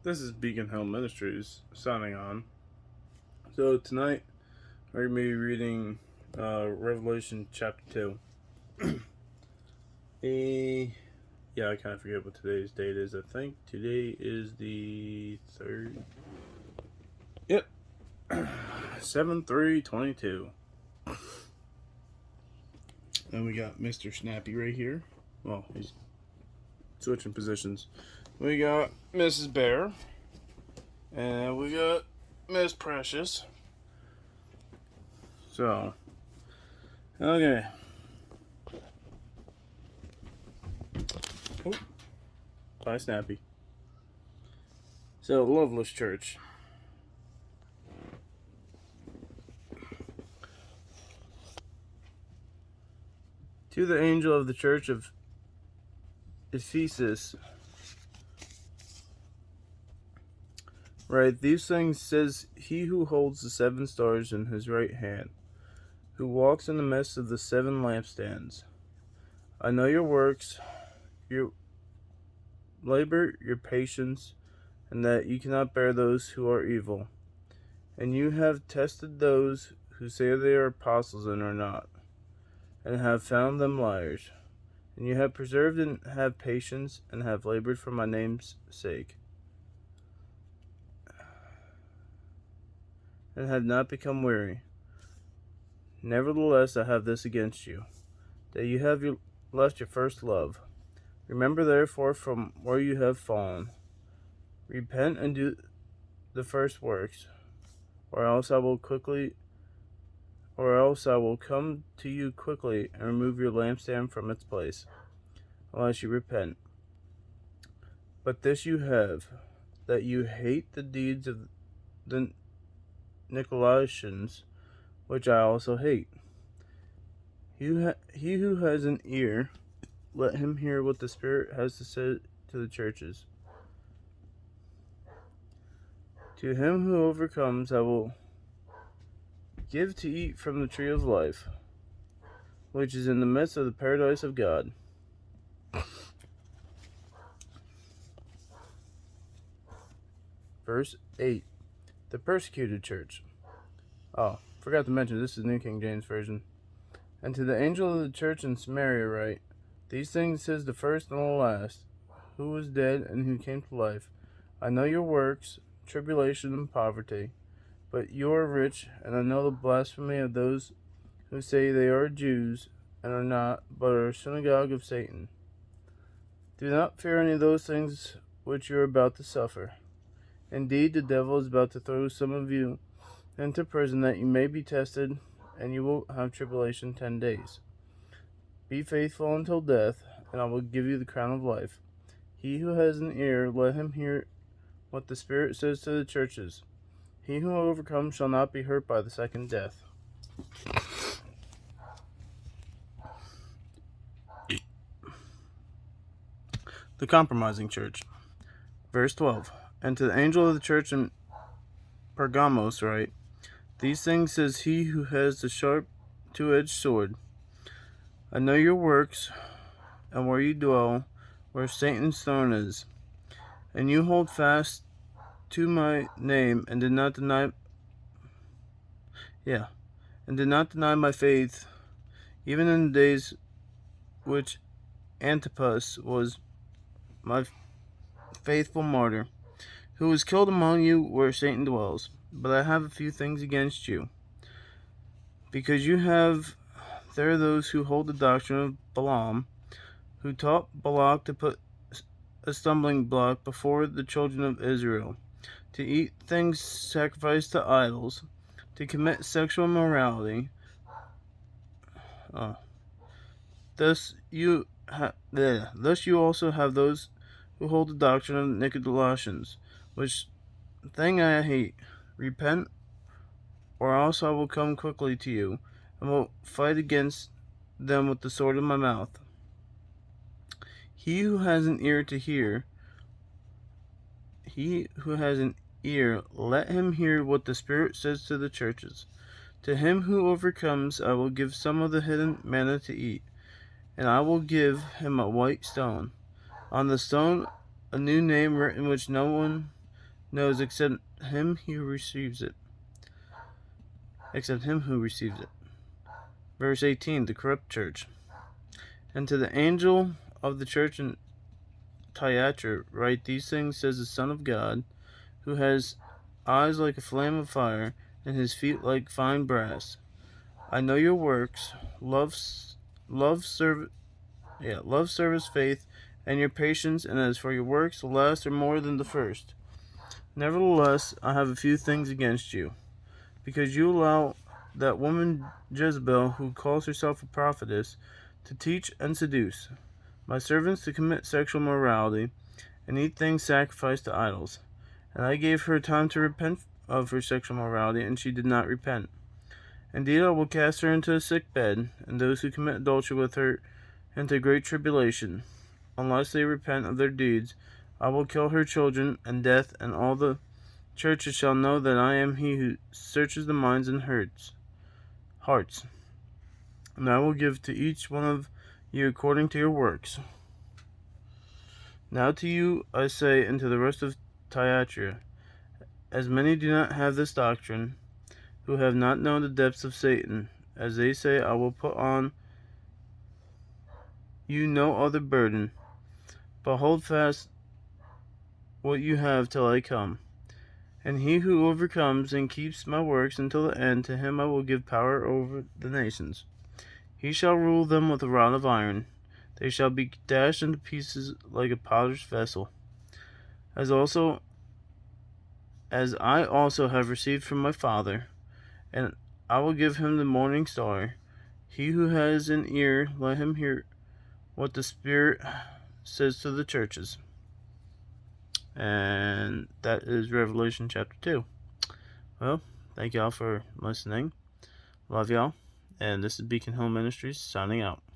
This is Beacon Hill Ministries signing on. So tonight we're going to be reading Revelation chapter 2. I kind of forget what today's date is. I think today is the 3rd. Yep. 7/3/22. And we got Mr. Snappy right here. Well, he's switching positions. We got Mrs. Bear. And we got Miss Precious. So, okay. Oh, bye, Snappy. So, Loveless Church. To the angel of the church of Ephesus, write, these things says he who holds the 7 stars in his right hand, who walks in the midst of the 7 lampstands. I know your works, your labor, your patience, and that you cannot bear those who are evil. And you have tested those who say they are apostles and are not, and have found them liars. And you have preserved and have patience, and have labored for my name's sake, and have not become weary. Nevertheless, I have this against you, that you have left your first love. Remember therefore from where you have fallen. Repent and do the first works, or else I will come to you quickly and remove your lampstand from its place, unless you repent. But this you have, that you hate the deeds of the Nicolaitans, which I also hate. He who has an ear, let him hear what the Spirit has to say to the churches. To him who overcomes, I will give to eat from the tree of life, which is in the midst of the paradise of God. Verse 8. The persecuted church. Oh, forgot to mention, this is New King James Version. And to the angel of the church in Samaria write, these things says the first and the last, who was dead and who came to life. I know your works, tribulation and poverty, but you are rich, and I know the blasphemy of those who say they are Jews and are not, but are a synagogue of Satan. Do not fear any of those things which you are about to suffer. Indeed, the devil is about to throw some of you into prison that you may be tested, and you will have tribulation 10 days. Be faithful until death, and I will give you the crown of life. He who has an ear, let him hear what the Spirit says to the churches. He who overcomes shall not be hurt by the second death. The compromising church. Verse 12. And to the angel of the church in Pergamos write, these things says he who has the sharp two-edged sword. I know your works, and where you dwell, where Satan's throne is. And you hold fast to my name, and did not deny my faith, even in the days which Antipas was my faithful martyr, who was killed among you where Satan dwells. But I have a few things against you, because you have there those who hold the doctrine of Balaam, who taught Balak to put a stumbling block before the children of Israel, to eat things sacrificed to idols, to commit sexual immorality. Thus you also have those who hold the doctrine of Nicolaitans, which thing I hate. Repent, or else I will come quickly to you, and will fight against them with the sword of my mouth. He who has an ear to hear, let him hear what the Spirit says to the churches. To him who overcomes, I will give some of the hidden manna to eat, and I will give him a white stone. On the stone, a new name written which no one knows except him who receives it. Except him who receives it. Verse 18, the corrupt church. And to the angel of the church in Thyatira write, these things says the Son of God, who has eyes like a flame of fire, and his feet like fine brass. I know your works, love, service, faith, and your patience, and as for your works, the last are more than the first. Nevertheless, I have a few things against you, because you allow that woman Jezebel, who calls herself a prophetess, to teach and seduce my servants to commit sexual immorality and eat things sacrificed to idols. And I gave her time to repent of her sexual immorality, and she did not repent. Indeed, I will cast her into a sick bed, and those who commit adultery with her into great tribulation. Unless they repent of their deeds, I will kill her children, and death and all the churches shall know that I am he who searches the minds and hearts. And I will give to each one of you according to your works. Now to you I say, and to the rest of Thyatira, as many do not have this doctrine, who have not known the depths of Satan, as they say, I will put on you no other burden, but hold fast what you have till I come. And he who overcomes and keeps my works until the end, to him I will give power over the nations. He shall rule them with a rod of iron. They shall be dashed into pieces like a potter's vessel. As I also have received from my Father, and I will give him the morning star. He who has an ear, let him hear what the Spirit says to the churches. And that is Revelation chapter 2. Well, thank y'all for listening. Love y'all. And this is Beacon Hill Ministries signing out.